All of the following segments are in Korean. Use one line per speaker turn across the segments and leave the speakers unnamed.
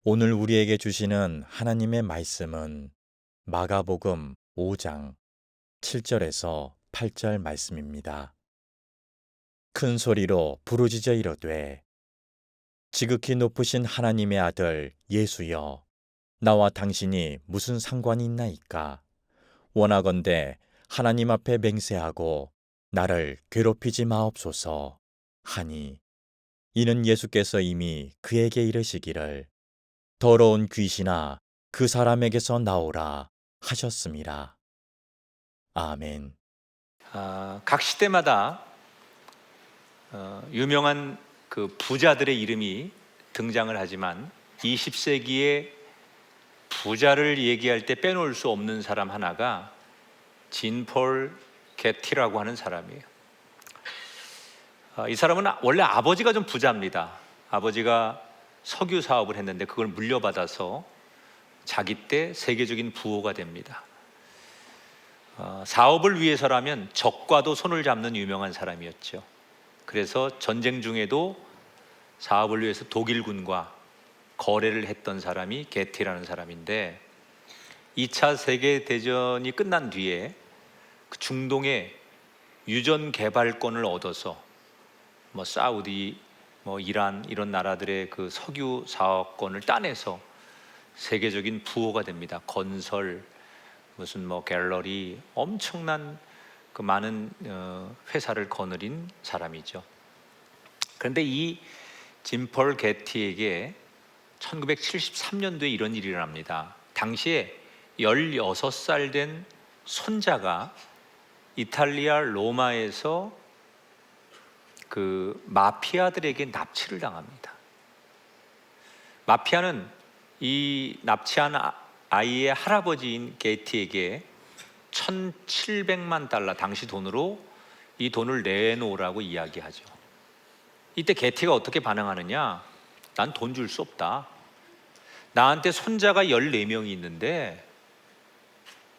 오늘 우리에게 주시는 하나님의 말씀은 마가복음 5장 7절에서 8절 말씀입니다. 큰 소리로 부르짖어 이르되 지극히 높으신 하나님의 아들 예수여, 나와 당신이 무슨 상관이 있나이까? 원하건대 하나님 앞에 맹세하고 나를 괴롭히지 마옵소서 하니, 이는 예수께서 이미 그에게 이르시기를 더러운 귀신아 그 사람에게서 나오라 하셨습니다. 아멘.
각 시대마다 유명한 그 부자들의 이름이 등장을 하지만 20세기에 부자를 얘기할 때 빼놓을 수 없는 사람 하나가 진폴 게티라고 하는 사람이에요. 이 사람은 원래 아버지가 좀 부자입니다. 아버지가 석유 사업을 했는데 그걸 물려받아서 자기 때 세계적인 부호가 됩니다. 사업을 위해서라면 적과도 손을 잡는 유명한 사람이었죠. 그래서 전쟁 중에도 사업을 위해서 독일군과 거래를 했던 사람이 게티라는 사람인데, 2차 세계대전이 끝난 뒤에 그 중동에 유전 개발권을 얻어서 사우디, 이란 이런 나라들의 그 석유 사업권을 따내서 세계적인 부호가 됩니다. 건설, 무슨 갤러리, 엄청난 그 많은 회사를 거느린 사람이죠. 그런데 이 진폴 게티에게 1973년도에 이런 일이 일어납니다. 당시에 16살 된 손자가 이탈리아 로마에서 그 마피아들에게 납치를 당합니다. 마피아는 이 납치한 아이의 할아버지인 게티에게 1,700만 달러, 당시 돈으로 이 돈을 내놓으라고 이야기하죠. 이때 게티가 어떻게 반응하느냐? 난 돈 줄 수 없다. 나한테 손자가 14명이 있는데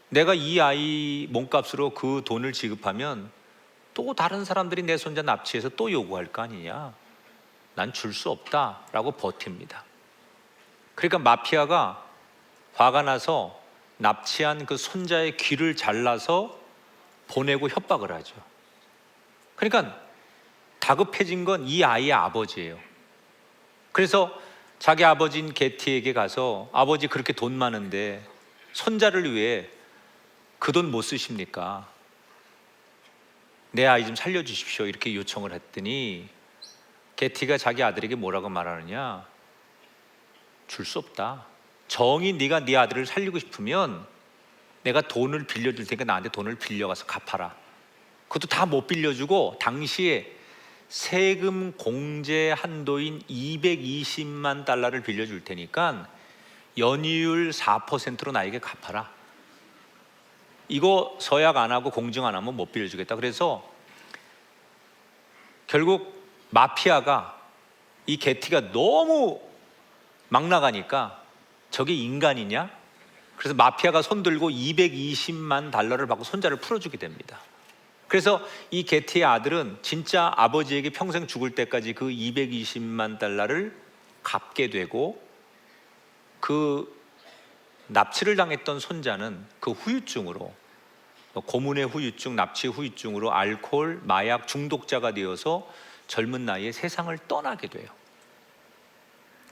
내가 이 아이 몸값으로 그 돈을 지급하면 또 다른 사람들이 내 손자 납치해서 또 요구할 거 아니냐? 난 줄 수 없다라고 버팁니다. 그러니까 마피아가 화가 나서 납치한 그 손자의 귀를 잘라서 보내고 협박을 하죠. 그러니까 다급해진 건 이 아이의 아버지예요. 그래서 자기 아버지인 게티에게 가서, 아버지 그렇게 돈 많은데 손자를 위해 그 돈 못 쓰십니까? 내 아이 좀 살려주십시오, 이렇게 요청을 했더니 게티가 자기 아들에게 뭐라고 말하느냐? 줄 수 없다. 정이 네가 네 아들을 살리고 싶으면 내가 돈을 빌려줄 테니까 나한테 돈을 빌려가서 갚아라. 그것도 다 못 빌려주고 당시에 세금 공제 한도인 220만 달러를 빌려줄 테니까 연이율 4%로 나에게 갚아라. 이거 서약 안 하고 공증 안 하면 못 빌려주겠다. 그래서 결국 마피아가, 이 게티가 너무 막 나가니까 저게 인간이냐? 그래서 마피아가 손들고 220만 달러를 받고 손자를 풀어주게 됩니다. 그래서 이 게티의 아들은 진짜 아버지에게 평생 죽을 때까지 그 220만 달러를 갚게 되고, 그 납치를 당했던 손자는 그 후유증으로, 고문의 후유증, 납치 후유증으로 알코올, 마약 중독자가 되어서 젊은 나이에 세상을 떠나게 돼요.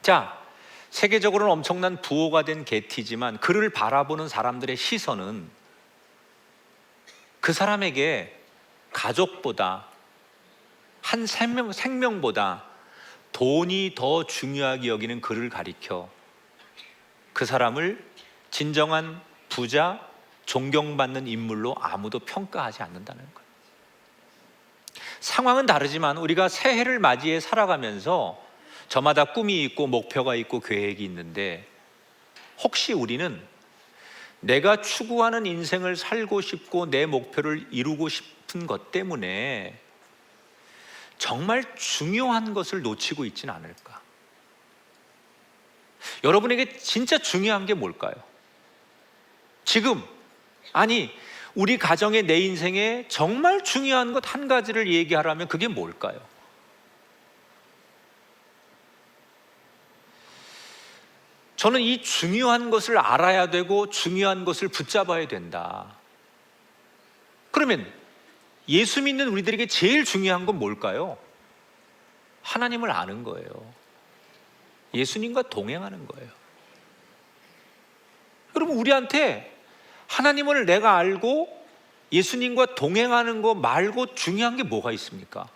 자, 세계적으로는 엄청난 부호가 된 게티지만 그를 바라보는 사람들의 시선은 그 사람에게 가족보다, 한 생명보다 돈이 더 중요하게 여기는 그를 가리켜 그 사람을 진정한 부자, 존경받는 인물로 아무도 평가하지 않는다는 거예요. 상황은 다르지만 우리가 새해를 맞이해 살아가면서 저마다 꿈이 있고 목표가 있고 계획이 있는데, 혹시 우리는 내가 추구하는 인생을 살고 싶고 내 목표를 이루고 싶은 것 때문에 정말 중요한 것을 놓치고 있지는 않을까? 여러분에게 진짜 중요한 게 뭘까요? 지금, 아니 우리 가정의, 내 인생에 정말 중요한 것 한 가지를 얘기하라면 그게 뭘까요? 저는 이 중요한 것을 알아야 되고 중요한 것을 붙잡아야 된다. 그러면 예수 믿는 우리들에게 제일 중요한 건 뭘까요? 하나님을 아는 거예요. 예수님과 동행하는 거예요. 여러분, 우리한테 하나님을 내가 알고 예수님과 동행하는 거 말고 중요한 게 뭐가 있습니까?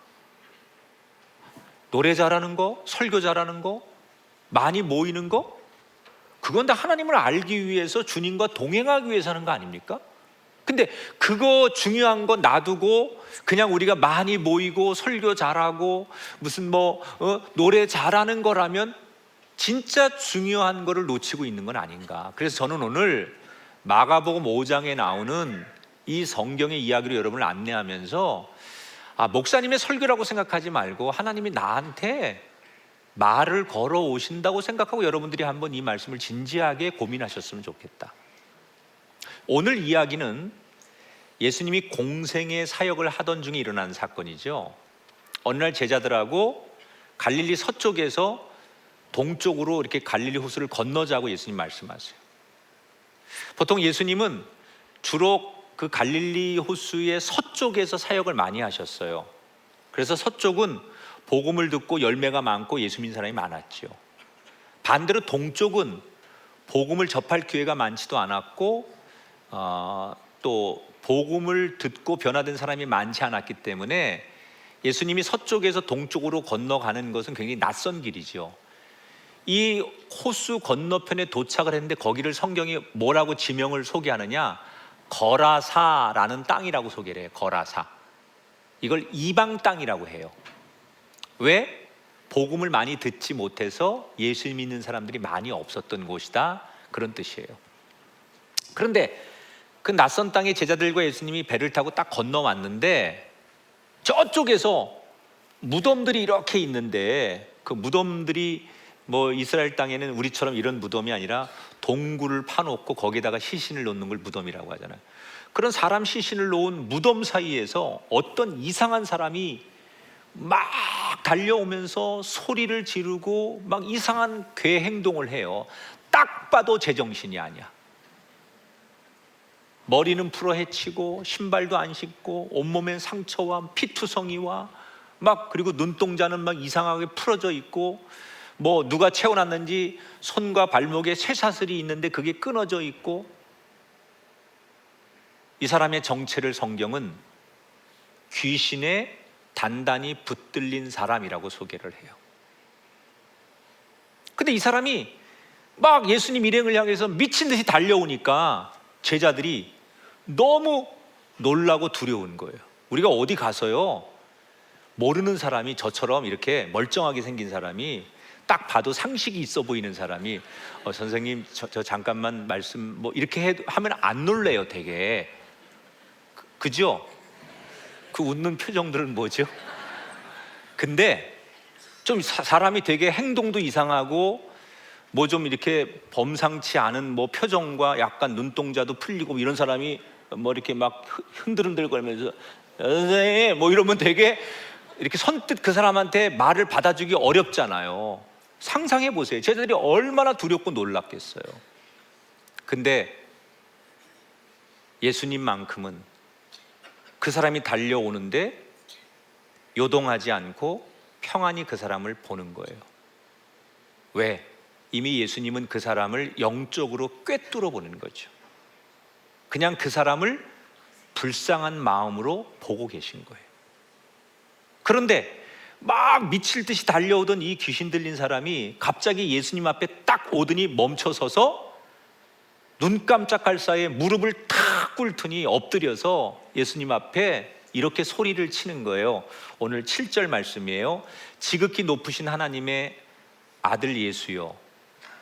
노래 잘하는 거, 설교 잘하는 거, 많이 모이는 거? 그건 다 하나님을 알기 위해서, 주님과 동행하기 위해서 하는 거 아닙니까? 근데 그거 중요한 거 놔두고 그냥 우리가 많이 모이고 설교 잘하고 무슨 노래 잘하는 거라면 진짜 중요한 거를 놓치고 있는 건 아닌가. 그래서 저는 오늘 마가복음 5장에 나오는 이 성경의 이야기로 여러분을 안내하면서 목사님의 설교라고 생각하지 말고 하나님이 나한테 말을 걸어 오신다고 생각하고 여러분들이 한번 이 말씀을 진지하게 고민하셨으면 좋겠다. 오늘 이야기는 예수님이 공생의 사역을 하던 중에 일어난 사건이죠. 어느 날 제자들하고 갈릴리 서쪽에서 동쪽으로 이렇게 갈릴리 호수를 건너자고 예수님 말씀하세요. 보통 예수님은 주로 그 갈릴리 호수의 서쪽에서 사역을 많이 하셨어요. 그래서 서쪽은 복음을 듣고 열매가 많고 예수 믿는 사람이 많았죠. 반대로 동쪽은 복음을 접할 기회가 많지도 않았고 또 복음을 듣고 변화된 사람이 많지 않았기 때문에 예수님이 서쪽에서 동쪽으로 건너가는 것은 굉장히 낯선 길이죠. 이 호수 건너편에 도착을 했는데 거기를 성경이 뭐라고 지명을 소개하느냐? 거라사라는 땅이라고 소개를 해요. 거라사. 이걸 이방 땅이라고 해요. 왜? 복음을 많이 듣지 못해서 예수 믿는 사람들이 많이 없었던 곳이다, 그런 뜻이에요. 그런데 그 낯선 땅에 제자들과 예수님이 배를 타고 딱 건너왔는데 저쪽에서 무덤들이 이렇게 있는데, 그 무덤들이 이스라엘 땅에는 우리처럼 이런 무덤이 아니라 동굴을 파놓고 거기다가 시신을 놓는 걸 무덤이라고 하잖아요. 그런 사람 시신을 놓은 무덤 사이에서 어떤 이상한 사람이 막 달려오면서 소리를 지르고 막 이상한 괴 행동을 해요. 딱 봐도 제정신이 아니야. 머리는 풀어헤치고 신발도 안 신고 온몸엔 상처와 피투성이와 그리고 눈동자는 막 이상하게 풀어져 있고 누가 채워놨는지 손과 발목에 쇠사슬이 있는데 그게 끊어져 있고, 이 사람의 정체를 성경은 귀신에 단단히 붙들린 사람이라고 소개를 해요. 근데 이 사람이 막 예수님 일행을 향해서 미친 듯이 달려오니까 제자들이 너무 놀라고 두려운 거예요. 우리가 어디 가서요, 모르는 사람이, 저처럼 이렇게 멀쩡하게 생긴 사람이, 딱 봐도 상식이 있어 보이는 사람이 선생님 저 잠깐만 말씀 이렇게 하면 안 놀래요. 되게 그죠? 그 웃는 표정들은 뭐죠? 근데 좀 사람이 되게 행동도 이상하고 좀 이렇게 범상치 않은 표정과 약간 눈동자도 풀리고 이런 사람이 이렇게 막 흔들흔들거리면서 선생님 이러면 되게 이렇게 선뜻 그 사람한테 말을 받아주기 어렵잖아요. 상상해 보세요. 제자들이 얼마나 두렵고 놀랐겠어요. 근데 예수님만큼은 그 사람이 달려오는데 요동하지 않고 평안히 그 사람을 보는 거예요. 왜? 이미 예수님은 그 사람을 영적으로 꿰뚫어 보는 거죠. 그냥 그 사람을 불쌍한 마음으로 보고 계신 거예요. 그런데 막 미칠 듯이 달려오던 이 귀신 들린 사람이 갑자기 예수님 앞에 딱 오더니 멈춰서서 눈 깜짝할 사이에 무릎을 탁 꿇더니 엎드려서 예수님 앞에 이렇게 소리를 치는 거예요. 오늘 7절 말씀이에요. 지극히 높으신 하나님의 아들 예수여,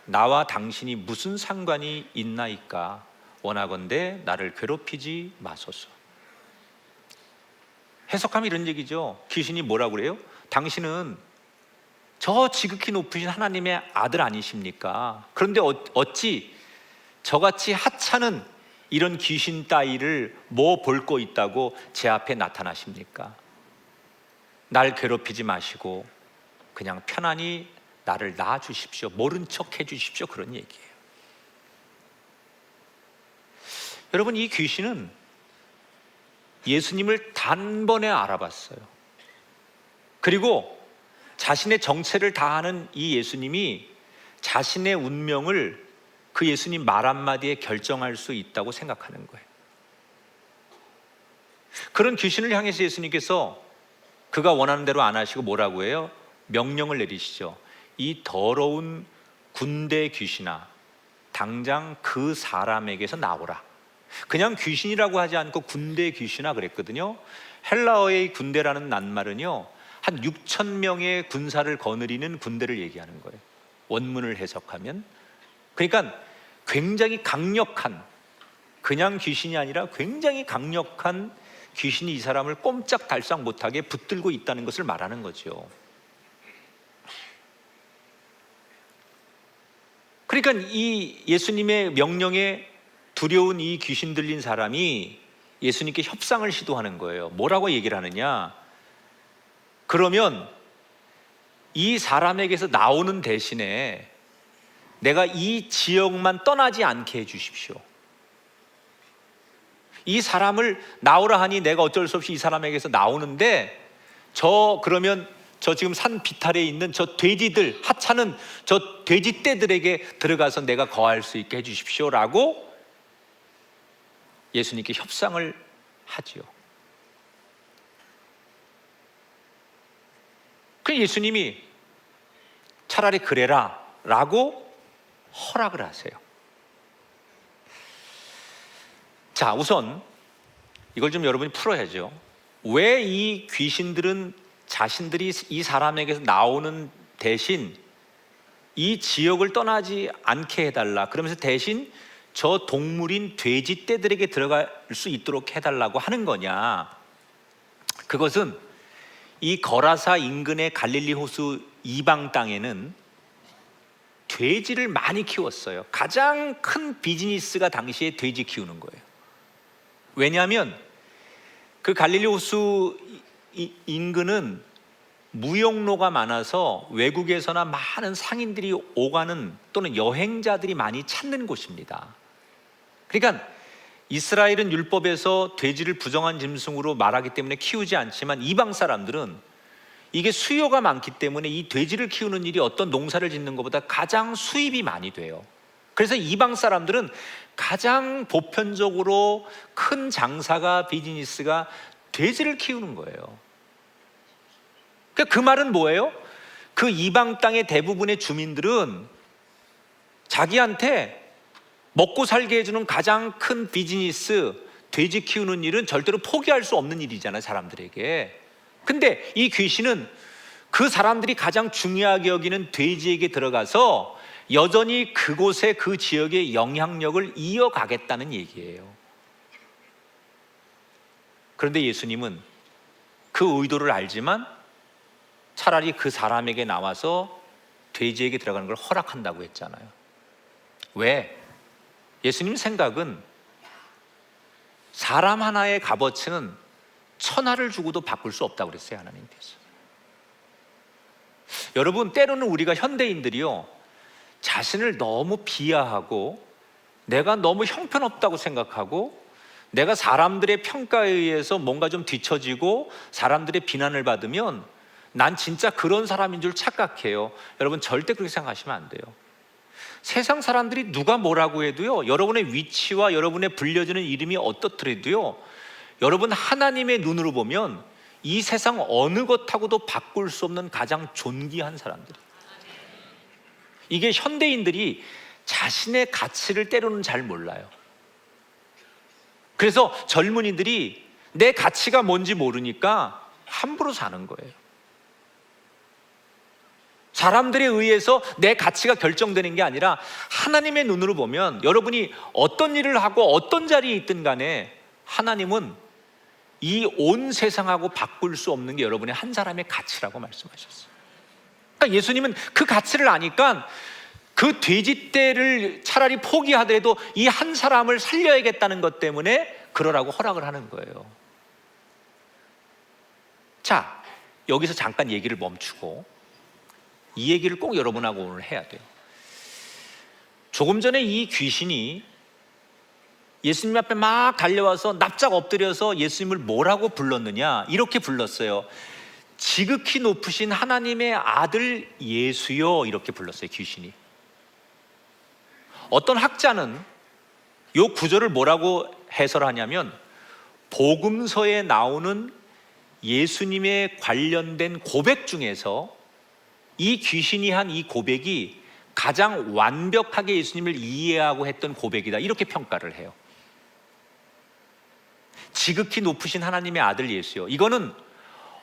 나와 당신이 무슨 상관이 있나이까? 원하건대 나를 괴롭히지 마소서. 해석하면 이런 얘기죠. 귀신이 뭐라고 그래요? 당신은 저 지극히 높으신 하나님의 아들 아니십니까? 그런데 어찌 저같이 하찮은 이런 귀신 따위를 볼 거 있다고 제 앞에 나타나십니까? 날 괴롭히지 마시고 그냥 편안히 나를 낳아주십시오. 모른 척 해주십시오. 그런 얘기예요. 여러분, 이 귀신은 예수님을 단번에 알아봤어요. 그리고 자신의 정체를 다하는 이 예수님이 자신의 운명을 그 예수님 말 한마디에 결정할 수 있다고 생각하는 거예요. 그런 귀신을 향해서 예수님께서 그가 원하는 대로 안 하시고 뭐라고 해요? 명령을 내리시죠. 이 더러운 군대 귀신아, 당장 그 사람에게서 나오라. 그냥 귀신이라고 하지 않고 군대 귀신아 그랬거든요. 헬라어의 군대라는 낱말은요, 한 6천 명의 군사를 거느리는 군대를 얘기하는 거예요. 원문을 해석하면. 그러니까 굉장히 강력한, 그냥 귀신이 아니라 굉장히 강력한 귀신이 이 사람을 꼼짝달싹 못하게 붙들고 있다는 것을 말하는 거죠. 그러니까 이 예수님의 명령에 두려운 이 귀신 들린 사람이 예수님께 협상을 시도하는 거예요. 뭐라고 얘기를 하느냐? 그러면 이 사람에게서 나오는 대신에 내가 이 지역만 떠나지 않게 해주십시오. 이 사람을 나오라 하니 내가 어쩔 수 없이 이 사람에게서 나오는데, 그러면 저 지금 산 비탈에 있는 저 돼지들, 하찮은 저 돼지 떼들에게 들어가서 내가 거할 수 있게 해주십시오 라고 예수님께 협상을 하지요. 그래서 예수님이 차라리 그래라 라고 허락을 하세요. 자, 우선 이걸 좀 여러분이 풀어야죠. 왜 이 귀신들은 자신들이 이 사람에게서 나오는 대신 이 지역을 떠나지 않게 해달라, 그러면서 대신 저 동물인 돼지 떼들에게 들어갈 수 있도록 해달라고 하는 거냐? 그것은 이 거라사 인근의 갈릴리 호수 이방 땅에는 돼지를 많이 키웠어요. 가장 큰 비즈니스가 당시에 돼지 키우는 거예요. 왜냐하면 그 갈릴리 호수 인근은 무역로가 많아서 외국에서나 많은 상인들이 오가는, 또는 여행자들이 많이 찾는 곳입니다. 그러니까 이스라엘은 율법에서 돼지를 부정한 짐승으로 말하기 때문에 키우지 않지만 이방 사람들은 이게 수요가 많기 때문에 이 돼지를 키우는 일이 어떤 농사를 짓는 것보다 가장 수입이 많이 돼요. 그래서 이방 사람들은 가장 보편적으로 큰 장사가, 비즈니스가 돼지를 키우는 거예요. 그러니까 그 말은 뭐예요? 그 이방 땅의 대부분의 주민들은 자기한테 먹고 살게 해주는 가장 큰 비즈니스, 돼지 키우는 일은 절대로 포기할 수 없는 일이잖아요, 사람들에게. 근데 이 귀신은 그 사람들이 가장 중요하게 여기는 돼지에게 들어가서 여전히 그곳의 그 지역의 영향력을 이어가겠다는 얘기예요. 그런데 예수님은 그 의도를 알지만 차라리 그 사람에게 나와서 돼지에게 들어가는 걸 허락한다고 했잖아요. 왜? 예수님 생각은 사람 하나의 값어치는 천하를 주고도 바꿀 수 없다고 그랬어요, 하나님께서. 여러분, 때로는 우리가 현대인들이요, 자신을 너무 비하하고 내가 너무 형편없다고 생각하고 내가 사람들의 평가에 의해서 뭔가 좀 뒤처지고 사람들의 비난을 받으면 난 진짜 그런 사람인 줄 착각해요. 여러분, 절대 그렇게 생각하시면 안 돼요. 세상 사람들이 누가 뭐라고 해도요, 여러분의 위치와 여러분의 불려지는 이름이 어떻더라도요, 여러분 하나님의 눈으로 보면 이 세상 어느 것하고도 바꿀 수 없는 가장 존귀한 사람들. 이게 현대인들이 자신의 가치를 때로는 잘 몰라요. 그래서 젊은이들이 내 가치가 뭔지 모르니까 함부로 사는 거예요. 사람들에 의해서 내 가치가 결정되는 게 아니라 하나님의 눈으로 보면 여러분이 어떤 일을 하고 어떤 자리에 있든 간에 하나님은 이 온 세상하고 바꿀 수 없는 게 여러분의 한 사람의 가치라고 말씀하셨어요. 그러니까 예수님은 그 가치를 아니까 그 돼지떼를 차라리 포기하더라도 이 한 사람을 살려야겠다는 것 때문에 그러라고 허락을 하는 거예요. 자, 여기서 잠깐 얘기를 멈추고 이 얘기를 꼭 여러분하고 오늘 해야 돼요. 조금 전에 이 귀신이 예수님 앞에 막 달려와서 납작 엎드려서 예수님을 뭐라고 불렀느냐? 이렇게 불렀어요. 지극히 높으신 하나님의 아들 예수요, 이렇게 불렀어요, 귀신이. 어떤 학자는 이 구절을 뭐라고 해설하냐면, 복음서에 나오는 예수님에 관련된 고백 중에서 이 귀신이 한 이 고백이 가장 완벽하게 예수님을 이해하고 했던 고백이다, 이렇게 평가를 해요. 지극히 높으신 하나님의 아들 예수요. 이거는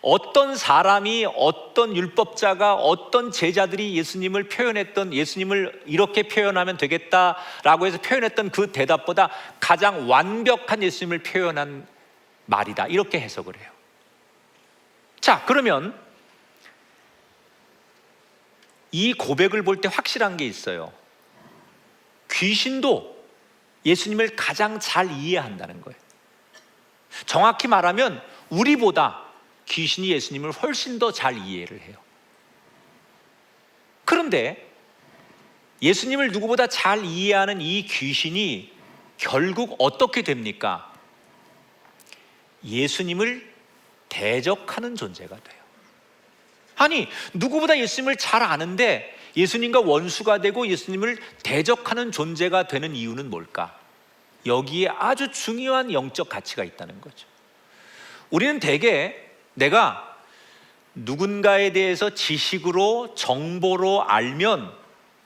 어떤 사람이, 어떤 율법자가, 어떤 제자들이 예수님을 표현했던, 예수님을 이렇게 표현하면 되겠다라고 해서 표현했던 그 대답보다 가장 완벽한 예수님을 표현한 말이다, 이렇게 해석을 해요. 자, 그러면 이 고백을 볼 때 확실한 게 있어요. 귀신도 예수님을 가장 잘 이해한다는 거예요. 정확히 말하면 우리보다 귀신이 예수님을 훨씬 더 잘 이해를 해요. 그런데 예수님을 누구보다 잘 이해하는 이 귀신이 결국 어떻게 됩니까? 예수님을 대적하는 존재가 돼요. 아니, 누구보다 예수님을 잘 아는데 예수님과 원수가 되고 예수님을 대적하는 존재가 되는 이유는 뭘까? 여기에 아주 중요한 영적 가치가 있다는 거죠. 우리는 대개 내가 누군가에 대해서 지식으로, 정보로 알면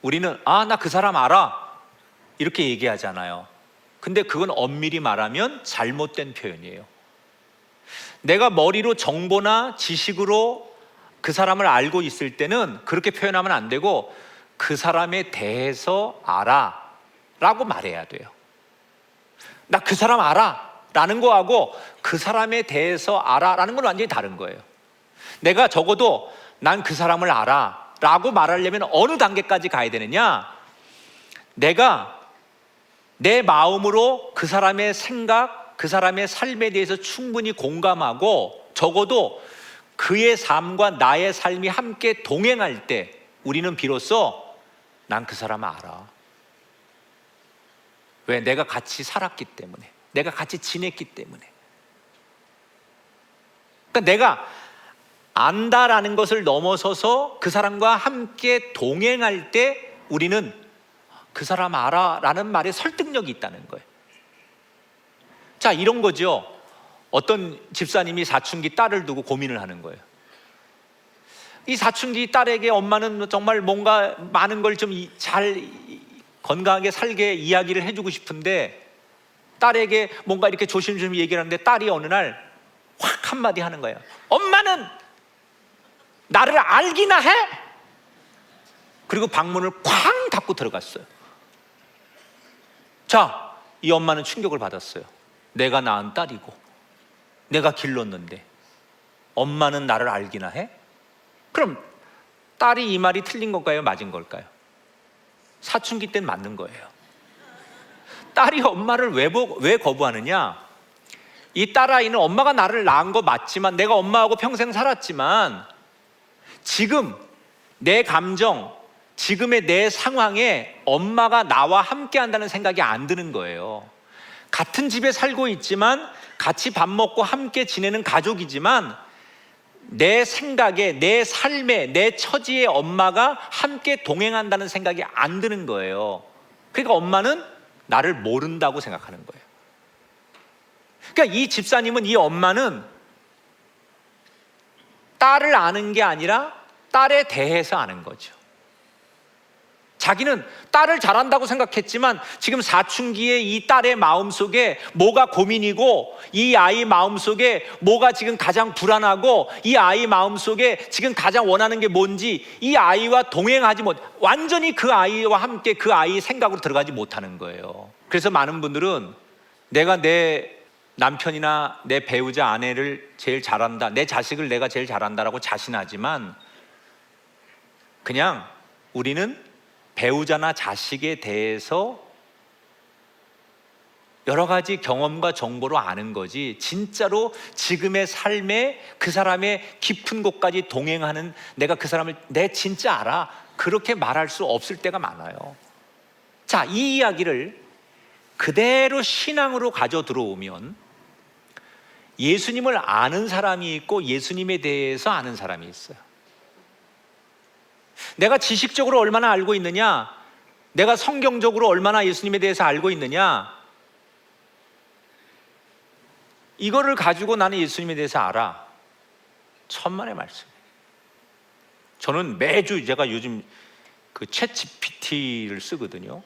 우리는 나 그 사람 알아, 이렇게 얘기하잖아요. 근데 그건 엄밀히 말하면 잘못된 표현이에요. 내가 머리로 정보나 지식으로 그 사람을 알고 있을 때는 그렇게 표현하면 안 되고, 그 사람에 대해서 알아 라고 말해야 돼요. 나 그 사람 알아 라는 거하고 그 사람에 대해서 알아 라는 건 완전히 다른 거예요. 내가 적어도 난 그 사람을 알아 라고 말하려면 어느 단계까지 가야 되느냐? 내가 내 마음으로 그 사람의 생각, 그 사람의 삶에 대해서 충분히 공감하고, 적어도 그의 삶과 나의 삶이 함께 동행할 때 우리는 비로소 난 그 사람을 알아. 왜? 내가 같이 살았기 때문에, 내가 같이 지냈기 때문에. 그러니까 내가 안다라는 것을 넘어서서 그 사람과 함께 동행할 때 우리는 그 사람 알아 라는 말에 설득력이 있다는 거예요. 자, 이런 거죠. 어떤 집사님이 사춘기 딸을 두고 고민을 하는 거예요. 이 사춘기 딸에게 엄마는 정말 뭔가 많은 걸 좀 잘 건강하게 살게 이야기를 해주고 싶은데, 딸에게 뭔가 이렇게 조심조심 얘기를 하는데 딸이 어느 날 확 한마디 하는 거예요. 엄마는 나를 알기나 해? 그리고 방문을 쾅 닫고 들어갔어요. 자, 이 엄마는 충격을 받았어요. 내가 낳은 딸이고 내가 길렀는데 엄마는 나를 알기나 해? 그럼 딸이 이 말이 틀린 걸까요? 맞은 걸까요? 사춘기 때는 맞는 거예요. 딸이 엄마를 왜 거부하느냐? 이 딸아이는 엄마가 나를 낳은 거 맞지만, 내가 엄마하고 평생 살았지만 지금 내 감정, 지금의 내 상황에 엄마가 나와 함께 한다는 생각이 안 드는 거예요. 같은 집에 살고 있지만, 같이 밥 먹고 함께 지내는 가족이지만, 내 생각에, 내 삶에, 내 처지에 엄마가 함께 동행한다는 생각이 안 드는 거예요. 그러니까 엄마는 나를 모른다고 생각하는 거예요. 그러니까 이 집사님은, 이 엄마는 딸을 아는 게 아니라 딸에 대해서 아는 거죠. 자기는 딸을 잘한다고 생각했지만 지금 사춘기의 이 딸의 마음속에 뭐가 고민이고, 이 아이 마음속에 뭐가 지금 가장 불안하고, 이 아이 마음속에 지금 가장 원하는 게 뭔지, 이 아이와 동행하지 못, 완전히 그 아이와 함께 그 아이의 생각으로 들어가지 못하는 거예요. 그래서 많은 분들은 내가 내 남편이나 내 배우자, 아내를 제일 잘한다, 내 자식을 내가 제일 잘한다라고 자신하지만, 그냥 우리는 배우자나 자식에 대해서 여러 가지 경험과 정보로 아는 거지 진짜로 지금의 삶에 그 사람의 깊은 곳까지 동행하는 내가 그 사람을 내 진짜 알아 그렇게 말할 수 없을 때가 많아요. 자, 이 이야기를 그대로 신앙으로 가져 들어오면 예수님을 아는 사람이 있고 예수님에 대해서 아는 사람이 있어요. 내가 지식적으로 얼마나 알고 있느냐, 내가 성경적으로 얼마나 예수님에 대해서 알고 있느냐, 이거를 가지고 나는 예수님에 대해서 알아. 천만의 말씀. 저는 매주 제가 요즘 그 챗GPT를 쓰거든요.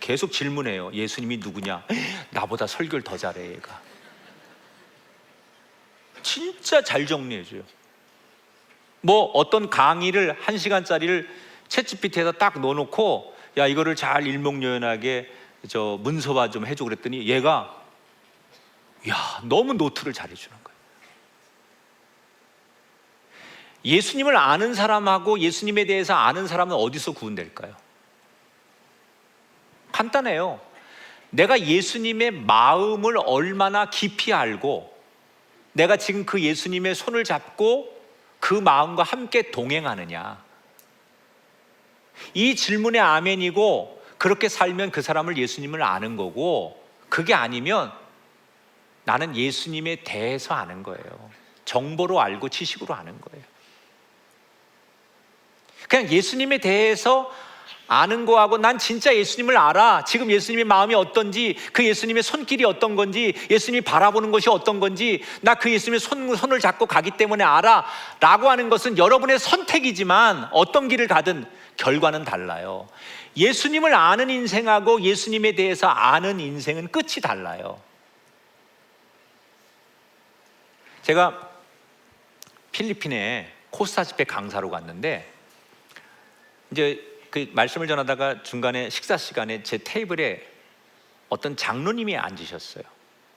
계속 질문해요. 예수님이 누구냐? 나보다 설교를 더 잘해 얘가. 진짜 잘 정리해줘요. 뭐 어떤 강의를 1시간짜리를 챗GPT에다 딱 넣어놓고 야 이거를 잘 일목요연하게 저 문서화 좀 해줘 그랬더니 얘가 야 너무 노트를 잘해주는 거예요. 예수님을 아는 사람하고 예수님에 대해서 아는 사람은 어디서 구분될까요? 간단해요. 내가 예수님의 마음을 얼마나 깊이 알고 내가 지금 그 예수님의 손을 잡고 그 마음과 함께 동행하느냐, 이 질문에 아멘이고 그렇게 살면 그 사람을 예수님을 아는 거고, 그게 아니면 나는 예수님에 대해서 아는 거예요. 정보로 알고 지식으로 아는 거예요. 그냥 예수님에 대해서 아는 거하고 난 진짜 예수님을 알아, 지금 예수님의 마음이 어떤지, 그 예수님의 손길이 어떤 건지, 예수님이 바라보는 것이 어떤 건지 나 그 예수님의 손을 잡고 가기 때문에 알아 라고 하는 것은 여러분의 선택이지만 어떤 길을 가든 결과는 달라요. 예수님을 아는 인생하고 예수님에 대해서 아는 인생은 끝이 달라요. 제가 필리핀에 코스타시페 강사로 갔는데 이제 그 말씀을 전하다가 중간에 식사 시간에 제 테이블에 어떤 장로님이 앉으셨어요.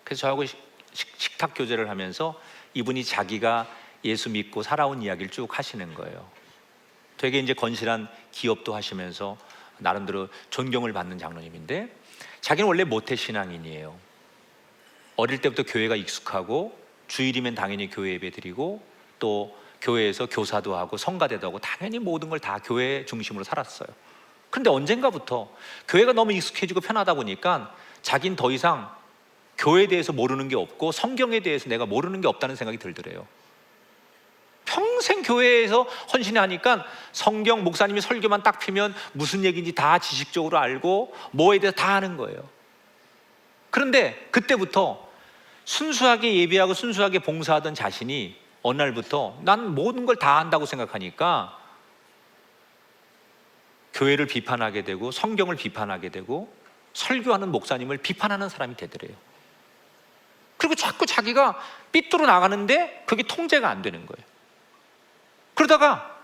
그래서 저하고 식탁 교제를 하면서 이분이 자기가 예수 믿고 살아온 이야기를 쭉 하시는 거예요. 되게 이제 건실한 기업도 하시면서 나름대로 존경을 받는 장로님인데 자기는 원래 모태 신앙인이에요. 어릴 때부터 교회가 익숙하고 주일이면 당연히 교회 예배 드리고 또 교회에서 교사도 하고 성가대도 하고 당연히 모든 걸 다 교회 중심으로 살았어요. 그런데 언젠가부터 교회가 너무 익숙해지고 편하다 보니까 자기는 더 이상 교회에 대해서 모르는 게 없고 성경에 대해서 내가 모르는 게 없다는 생각이 들더래요. 평생 교회에서 헌신하니까 성경 목사님이 설교만 딱 피면 무슨 얘기인지 다 지식적으로 알고 뭐에 대해서 다 아는 거예요. 그런데 그때부터 순수하게 예배하고 순수하게 봉사하던 자신이 어느 날부터 난 모든 걸 다 안다고 생각하니까 교회를 비판하게 되고 성경을 비판하게 되고 설교하는 목사님을 비판하는 사람이 되더래요. 그리고 자꾸 자기가 삐뚤어 나가는데 그게 통제가 안 되는 거예요. 그러다가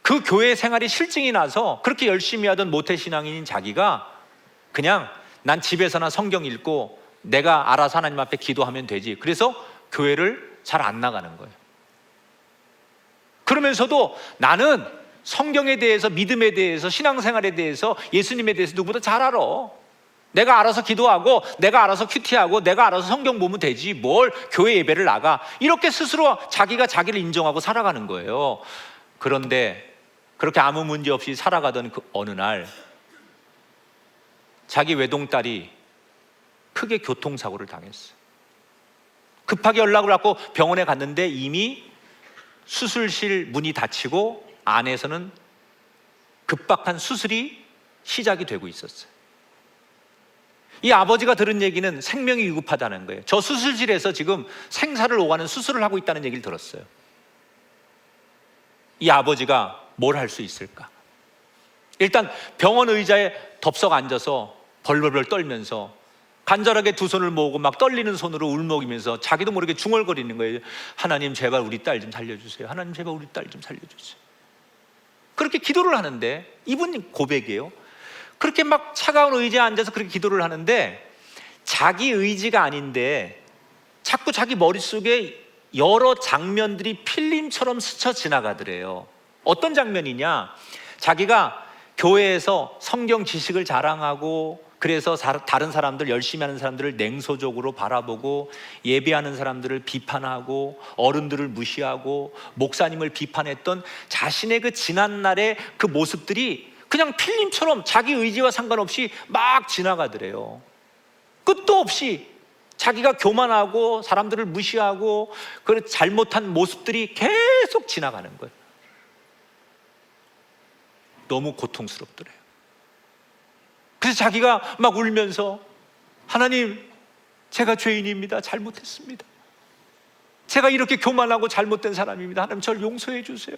그 교회 생활이 실증이 나서 그렇게 열심히 하던 모태신앙인인 자기가 그냥 난 집에서나 성경 읽고 내가 알아서 하나님 앞에 기도하면 되지, 그래서 교회를 잘 안 나가는 거예요. 그러면서도 나는 성경에 대해서, 믿음에 대해서, 신앙생활에 대해서, 예수님에 대해서 누구보다 잘 알아. 내가 알아서 기도하고 내가 알아서 큐티하고 내가 알아서 성경 보면 되지 뭘 교회 예배를 나가, 이렇게 스스로 자기가 자기를 인정하고 살아가는 거예요. 그런데 그렇게 아무 문제 없이 살아가던 그 어느 날 자기 외동딸이 크게 교통사고를 당했어요. 급하게 연락을 받고 병원에 갔는데 이미 수술실 문이 닫히고 안에서는 급박한 수술이 시작이 되고 있었어요. 이 아버지가 들은 얘기는 생명이 위급하다는 거예요. 저 수술실에서 지금 생사를 오가는 수술을 하고 있다는 얘기를 들었어요. 이 아버지가 뭘 할 수 있을까? 일단 병원 의자에 덥석 앉아서 벌벌벌 떨면서 간절하게 두 손을 모으고 막 떨리는 손으로 울먹이면서 자기도 모르게 중얼거리는 거예요. 하나님 제발 우리 딸 좀 살려주세요. 하나님 제발 우리 딸 좀 살려주세요. 그렇게 기도를 하는데, 이분 고백이에요. 그렇게 막 차가운 의자에 앉아서 그렇게 기도를 하는데 자기 의지가 아닌데 자꾸 자기 머릿속에 여러 장면들이 필름처럼 스쳐 지나가더래요. 어떤 장면이냐, 자기가 교회에서 성경 지식을 자랑하고 그래서 다른 사람들, 열심히 하는 사람들을 냉소적으로 바라보고, 예배하는 사람들을 비판하고, 어른들을 무시하고, 목사님을 비판했던 자신의 그 지난날의 그 모습들이 그냥 필름처럼 자기 의지와 상관없이 막 지나가더래요. 끝도 없이 자기가 교만하고 사람들을 무시하고 그 잘못한 모습들이 계속 지나가는 거예요. 너무 고통스럽더래요. 그래서 자기가 막 울면서, 하나님, 제가 죄인입니다. 잘못했습니다. 제가 이렇게 교만하고 잘못된 사람입니다. 하나님, 저를 용서해 주세요.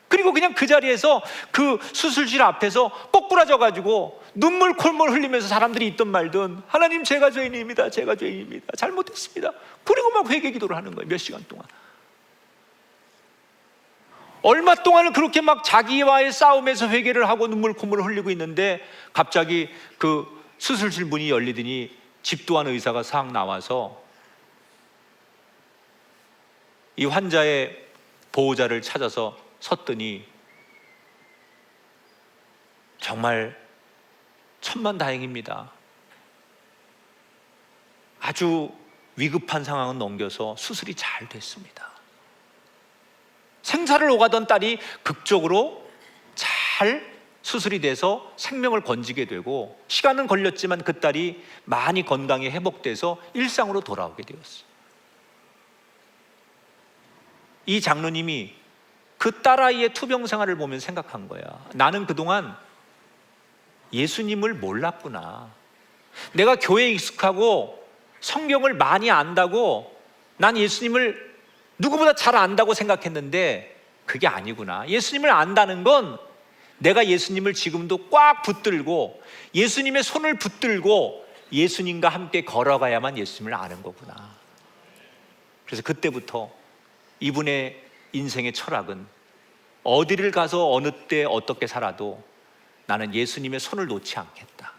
그리고 그냥 그 자리에서 그 수술실 앞에서 꼬꾸라져가지고 눈물 콜물 흘리면서 사람들이 있든 말든, 하나님, 제가 죄인입니다. 제가 죄인입니다. 잘못했습니다. 그리고 막 회개 기도를 하는 거예요. 몇 시간 동안. 얼마 동안을 그렇게 막 자기와의 싸움에서 회개를 하고 눈물 콧물을 흘리고 있는데, 갑자기 그 수술실 문이 열리더니 집도한 의사가 싹 나와서 이 환자의 보호자를 찾아서 섰더니, 정말 천만다행입니다. 아주 위급한 상황은 넘겨서 수술이 잘 됐습니다. 생사를 오가던 딸이 극적으로 잘 수술이 돼서 생명을 건지게 되고, 시간은 걸렸지만 그 딸이 많이 건강히 회복돼서 일상으로 돌아오게 되었어요. 이 장로님이 그 딸아이의 투병 생활을 보면 생각한 거야. 나는 그동안 예수님을 몰랐구나. 내가 교회에 익숙하고 성경을 많이 안다고 난 예수님을 누구보다 잘 안다고 생각했는데 그게 아니구나. 예수님을 안다는 건 내가 예수님을 지금도 꽉 붙들고 예수님의 손을 붙들고 예수님과 함께 걸어가야만 예수님을 아는 거구나. 그래서 그때부터 이분의 인생의 철학은, 어디를 가서 어느 때 어떻게 살아도 나는 예수님의 손을 놓지 않겠다.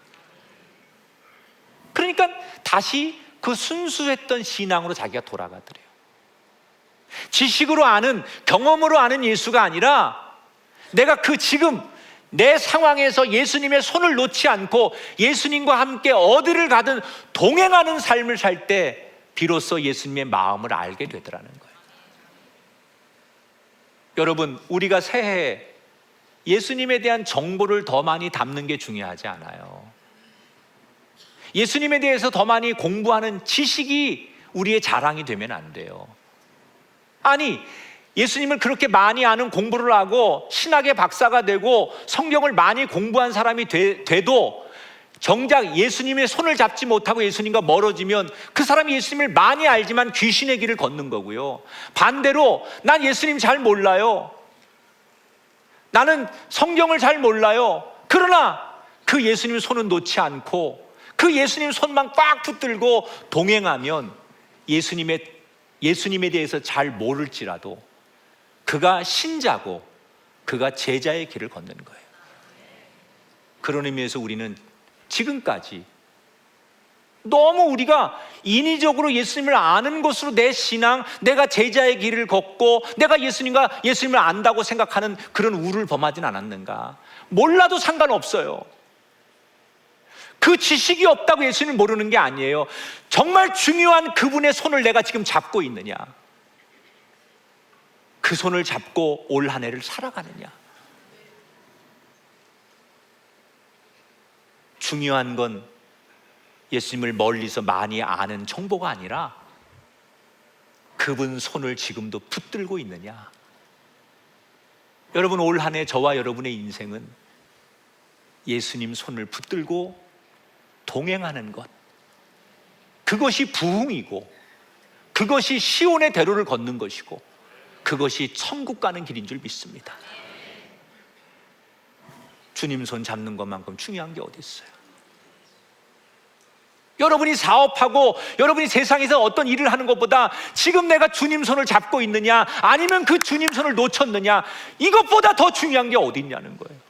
그러니까 다시 그 순수했던 신앙으로 자기가 돌아가더래요. 지식으로 아는, 경험으로 아는 예수가 아니라, 내가 그 지금 내 상황에서 예수님의 손을 놓지 않고 예수님과 함께 어디를 가든 동행하는 삶을 살 때 비로소 예수님의 마음을 알게 되더라는 거예요. 여러분, 우리가 새해에 예수님에 대한 정보를 더 많이 담는 게 중요하지 않아요. 예수님에 대해서 더 많이 공부하는 지식이 우리의 자랑이 되면 안 돼요. 아니, 예수님을 그렇게 많이 아는 공부를 하고 신학의 박사가 되고 성경을 많이 공부한 사람이 돼도 정작 예수님의 손을 잡지 못하고 예수님과 멀어지면 그 사람이 예수님을 많이 알지만 귀신의 길을 걷는 거고요. 반대로, 난 예수님 잘 몰라요. 나는 성경을 잘 몰라요. 그러나 그 예수님 손은 놓지 않고 그 예수님 손만 꽉 붙들고 동행하면 예수님에 대해서 잘 모를지라도 그가 신자고 그가 제자의 길을 걷는 거예요. 그런 의미에서 우리는 지금까지 너무 우리가 인위적으로 예수님을 아는 것으로 내 신앙, 내가 제자의 길을 걷고 내가 예수님을 안다고 생각하는 그런 우를 범하진 않았는가. 몰라도 상관없어요. 그 지식이 없다고 예수님을 모르는 게 아니에요. 정말 중요한 그분의 손을 내가 지금 잡고 있느냐, 그 손을 잡고 올 한 해를 살아가느냐. 중요한 건 예수님을 멀리서 많이 아는 정보가 아니라 그분 손을 지금도 붙들고 있느냐. 여러분, 올 한 해 저와 여러분의 인생은 예수님 손을 붙들고 동행하는 것, 그것이 부흥이고 그것이 시온의 대로를 걷는 것이고 그것이 천국 가는 길인 줄 믿습니다. 주님 손 잡는 것만큼 중요한 게 어디 있어요? 여러분이 사업하고 여러분이 세상에서 어떤 일을 하는 것보다 지금 내가 주님 손을 잡고 있느냐 아니면 그 주님 손을 놓쳤느냐, 이것보다 더 중요한 게 어디 있냐는 거예요.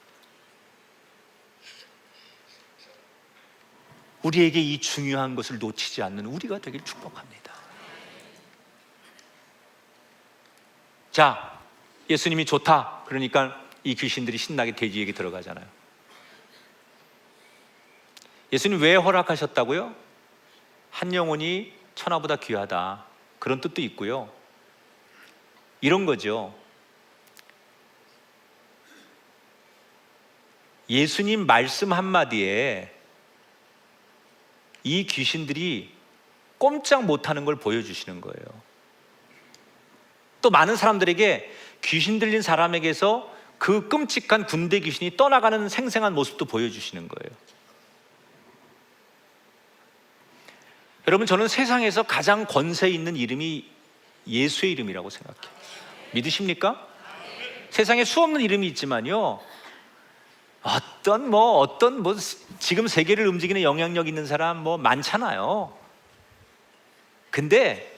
우리에게 이 중요한 것을 놓치지 않는 우리가 되길 축복합니다. 자, 예수님이 좋다 그러니까 이 귀신들이 신나게 돼지에게 들어가잖아요. 예수님 왜 허락하셨다고요? 한 영혼이 천하보다 귀하다, 그런 뜻도 있고요. 이런 거죠. 예수님 말씀 한마디에 이 귀신들이 꼼짝 못하는 걸 보여주시는 거예요. 또 많은 사람들에게 귀신 들린 사람에게서 그 끔찍한 군대 귀신이 떠나가는 생생한 모습도 보여주시는 거예요. 여러분, 저는 세상에서 가장 권세 있는 이름이 예수의 이름이라고 생각해요. 믿으십니까? 세상에 수없는 이름이 있지만요, 어떤 지금 세계를 움직이는 영향력 있는 사람 많잖아요. 근데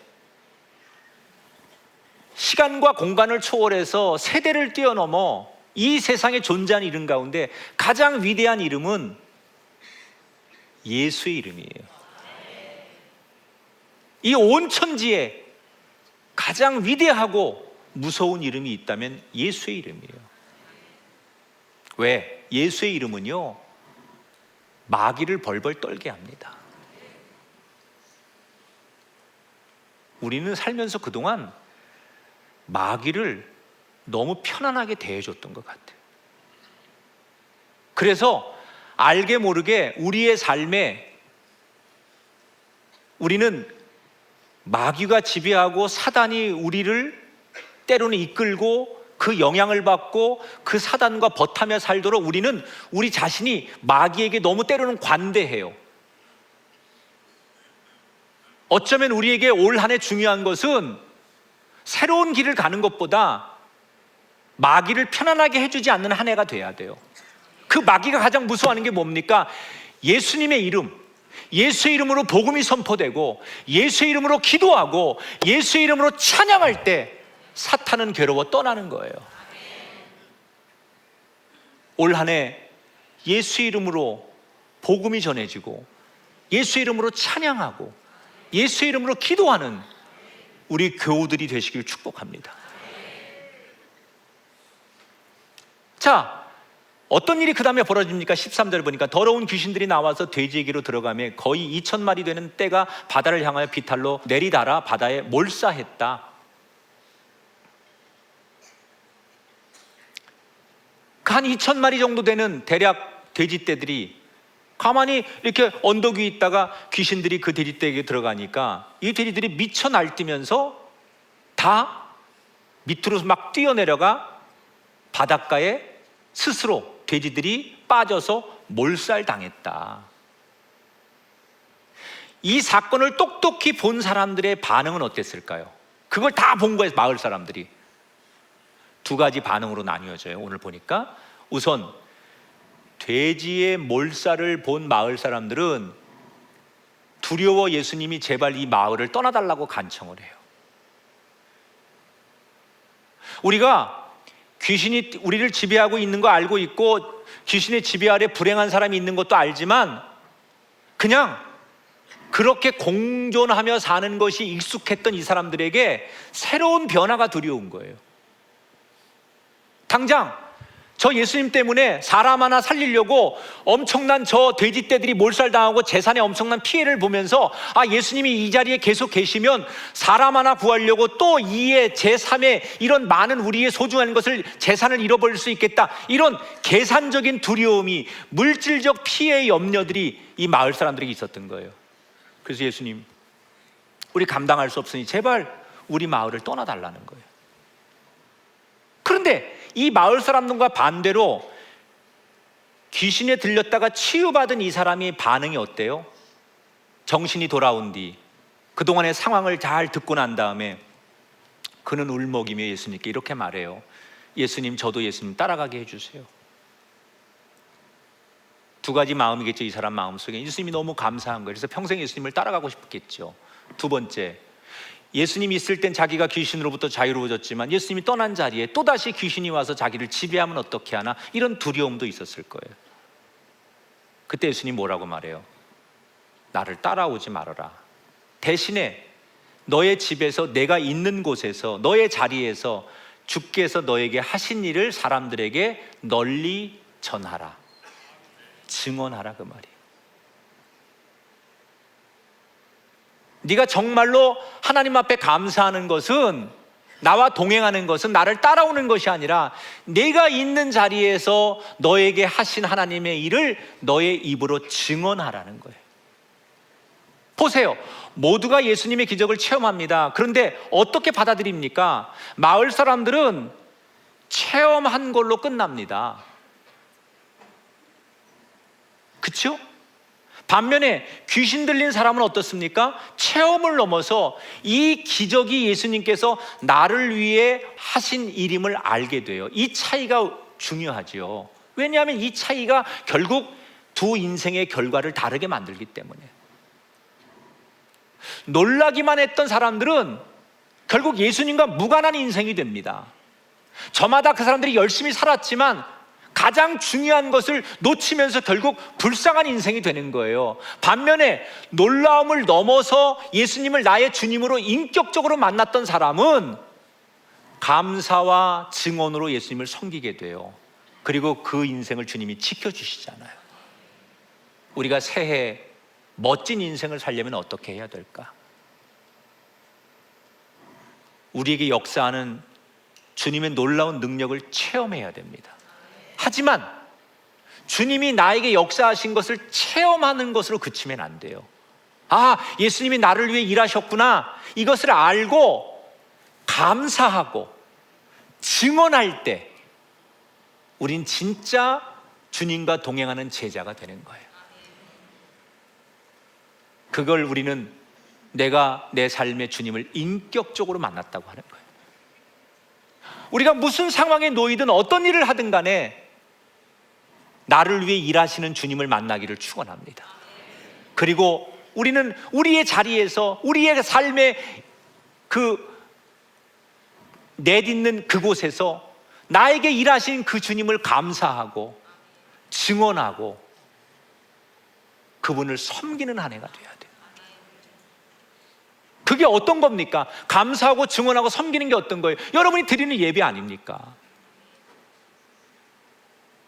시간과 공간을 초월해서 세대를 뛰어넘어 이 세상에 존재하는 이름 가운데 가장 위대한 이름은 예수의 이름이에요. 이 온 천지에 가장 위대하고 무서운 이름이 있다면 예수의 이름이에요. 왜? 예수의 이름은요, 마귀를 벌벌 떨게 합니다. 우리는 살면서 그동안 마귀를 너무 편안하게 대해줬던 것 같아요. 그래서 알게 모르게 우리의 삶에 우리는 마귀가 지배하고 사단이 우리를 때로는 이끌고 그 영향을 받고 그 사단과 버타며 살도록 우리는 우리 자신이 마귀에게 너무 때로는 관대해요. 어쩌면 우리에게 올 한 해 중요한 것은 새로운 길을 가는 것보다 마귀를 편안하게 해주지 않는 한 해가 돼야 돼요. 그 마귀가 가장 무서워하는 게 뭡니까? 예수님의 이름, 예수의 이름으로 복음이 선포되고 예수의 이름으로 기도하고 예수의 이름으로 찬양할 때 사탄은 괴로워 떠나는 거예요. 올 한 해 예수의 이름으로 복음이 전해지고 예수의 이름으로 찬양하고 예수의 이름으로 기도하는 우리 교우들이 되시길 축복합니다. 자, 어떤 일이 그 다음에 벌어집니까? 13절 보니까 더러운 귀신들이 나와서 돼지에게로 들어가며 거의 2,000마리 되는 떼가 바다를 향하여 비탈로 내리달아 바다에 몰사했다. 한 2,000마리 정도 되는 대략 돼지떼들이 가만히 이렇게 언덕 위에 있다가 귀신들이 그 돼지떼에게 들어가니까 이 돼지들이 미쳐 날뛰면서 다 밑으로 막 뛰어내려가 바닷가에 스스로 돼지들이 빠져서 몰살당했다. 이 사건을 똑똑히 본 사람들의 반응은 어땠을까요? 그걸 다 본 거예요. 마을 사람들이 두 가지 반응으로 나뉘어져요. 오늘 보니까 우선 돼지의 몰살을 본 마을 사람들은 두려워 예수님이 제발 이 마을을 떠나달라고 간청을 해요. 우리가 귀신이 우리를 지배하고 있는 거 알고 있고 귀신의 지배 아래 불행한 사람이 있는 것도 알지만 그냥 그렇게 공존하며 사는 것이 익숙했던 이 사람들에게 새로운 변화가 두려운 거예요. 당장 저 예수님 때문에 사람 하나 살리려고 엄청난 저 돼지떼들이 몰살당하고 재산에 엄청난 피해를 보면서 예수님이 이 자리에 계속 계시면 사람 하나 구하려고 또 2의 제3의 이런 많은 우리의 소중한 것을 재산을 잃어버릴 수 있겠다, 이런 계산적인 두려움이, 물질적 피해의 염려들이 이 마을 사람들에게 있었던 거예요. 그래서 예수님, 우리 감당할 수 없으니 제발 우리 마을을 떠나달라는 거예요. 그런데 이 마을 사람들과 반대로 귀신에 들렸다가 치유받은 이 사람의 반응이 어때요? 정신이 돌아온 뒤 그동안의 상황을 잘 듣고 난 다음에 그는 울먹이며 예수님께 이렇게 말해요. 예수님, 저도 예수님 따라가게 해주세요. 두 가지 마음이겠죠. 이 사람 마음속에 예수님이 너무 감사한 거예요. 그래서 평생 예수님을 따라가고 싶겠죠. 두 번째, 예수님이 있을 땐 자기가 귀신으로부터 자유로워졌지만 예수님이 떠난 자리에 또다시 귀신이 와서 자기를 지배하면 어떻게 하나, 이런 두려움도 있었을 거예요. 그때 예수님 뭐라고 말해요? 나를 따라오지 말아라. 대신에 너의 집에서, 내가 있는 곳에서, 너의 자리에서 주께서 너에게 하신 일을 사람들에게 널리 전하라, 증언하라, 그 말이에요. 네가 정말로 하나님 앞에 감사하는 것은, 나와 동행하는 것은, 나를 따라오는 것이 아니라 내가 있는 자리에서 너에게 하신 하나님의 일을 너의 입으로 증언하라는 거예요. 보세요. 모두가 예수님의 기적을 체험합니다. 그런데 어떻게 받아들입니까? 마을 사람들은 체험한 걸로 끝납니다. 그렇죠? 반면에 귀신 들린 사람은 어떻습니까? 체험을 넘어서 이 기적이 예수님께서 나를 위해 하신 일임을 알게 돼요. 이 차이가 중요하지요. 왜냐하면 이 차이가 결국 두 인생의 결과를 다르게 만들기 때문에. 놀라기만 했던 사람들은 결국 예수님과 무관한 인생이 됩니다. 저마다 그 사람들이 열심히 살았지만 가장 중요한 것을 놓치면서 결국 불쌍한 인생이 되는 거예요. 반면에 놀라움을 넘어서 예수님을 나의 주님으로 인격적으로 만났던 사람은 감사와 증언으로 예수님을 섬기게 돼요. 그리고 그 인생을 주님이 지켜주시잖아요. 우리가 새해 멋진 인생을 살려면 어떻게 해야 될까? 우리에게 역사하는 주님의 놀라운 능력을 체험해야 됩니다. 하지만 주님이 나에게 역사하신 것을 체험하는 것으로 그치면 안 돼요. 아, 예수님이 나를 위해 일하셨구나, 이것을 알고 감사하고 증언할 때 우린 진짜 주님과 동행하는 제자가 되는 거예요. 그걸 우리는 내가 내 삶의 주님을 인격적으로 만났다고 하는 거예요. 우리가 무슨 상황에 놓이든 어떤 일을 하든 간에 나를 위해 일하시는 주님을 만나기를 축원합니다. 그리고 우리는 우리의 자리에서 우리의 삶의 그 내딛는 그곳에서 나에게 일하신 그 주님을 감사하고 증언하고 그분을 섬기는 한 해가 돼야 돼요. 그게 어떤 겁니까? 감사하고 증언하고 섬기는 게 어떤 거예요? 여러분이 드리는 예배 아닙니까?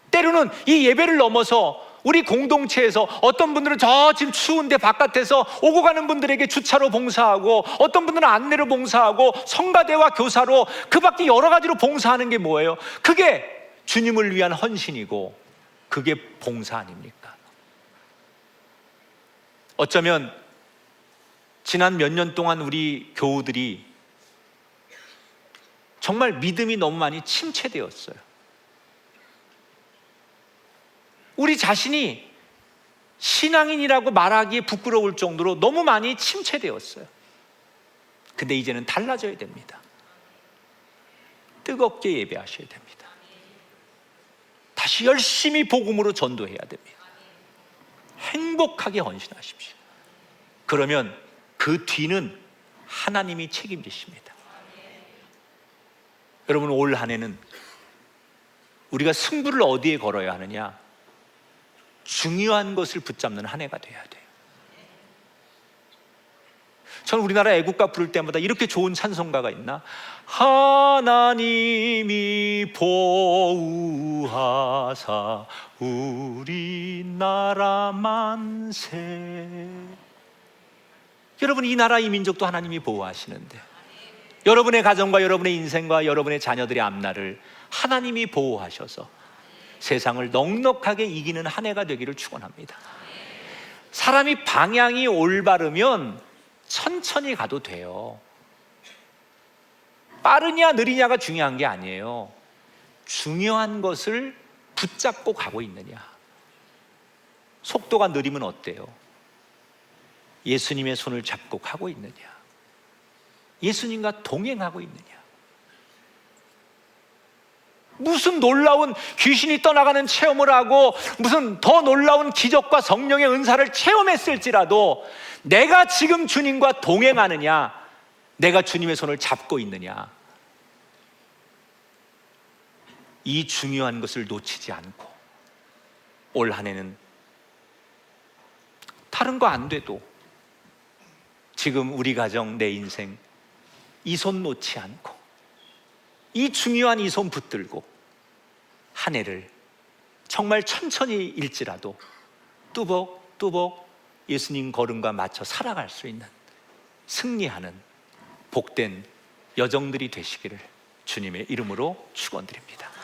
때로는 이 예배를 넘어서 우리 공동체에서 어떤 분들은 저 지금 추운데 바깥에서 오고 가는 분들에게 주차로 봉사하고, 어떤 분들은 안내로 봉사하고, 성가대와 교사로, 그 밖에 여러 가지로 봉사하는 게 뭐예요? 그게 주님을 위한 헌신이고 그게 봉사 아닙니까? 어쩌면 지난 몇 년 동안 우리 교우들이 정말 믿음이 너무 많이 침체되었어요. 우리 자신이 신앙인이라고 말하기에 부끄러울 정도로 너무 많이 침체되었어요. 근데 이제는 달라져야 됩니다. 뜨겁게 예배하셔야 됩니다. 다시 열심히 복음으로 전도해야 됩니다. 행복하게 헌신하십시오. 그러면 그 뒤는 하나님이 책임지십니다. 여러분, 올 한 해는 우리가 승부를 어디에 걸어야 하느냐? 중요한 것을 붙잡는 한 해가 돼야 돼요. 저는 우리나라 애국가 부를 때마다 이렇게 좋은 찬송가가 있나? 하나님이 보호하사 우리나라 만세. 여러분, 이 나라 이 민족도 하나님이 보호하시는데, 여러분의 가정과 여러분의 인생과 여러분의 자녀들의 앞날을 하나님이 보호하셔서 세상을 넉넉하게 이기는 한 해가 되기를 축원합니다. 사람이 방향이 올바르면 천천히 가도 돼요. 빠르냐 느리냐가 중요한 게 아니에요. 중요한 것을 붙잡고 가고 있느냐. 속도가 느리면 어때요? 예수님의 손을 잡고 가고 있느냐, 예수님과 동행하고 있느냐. 무슨 놀라운 귀신이 떠나가는 체험을 하고 무슨 더 놀라운 기적과 성령의 은사를 체험했을지라도 내가 지금 주님과 동행하느냐, 내가 주님의 손을 잡고 있느냐, 이 중요한 것을 놓치지 않고 올 한 해는 다른 거 안 돼도 지금 우리 가정, 내 인생 이 손 놓지 않고 이 중요한 이 손 붙들고 한 해를 정말 천천히 일지라도 뚜벅뚜벅 예수님 걸음과 맞춰 살아갈 수 있는 승리하는 복된 여정들이 되시기를 주님의 이름으로 축원드립니다.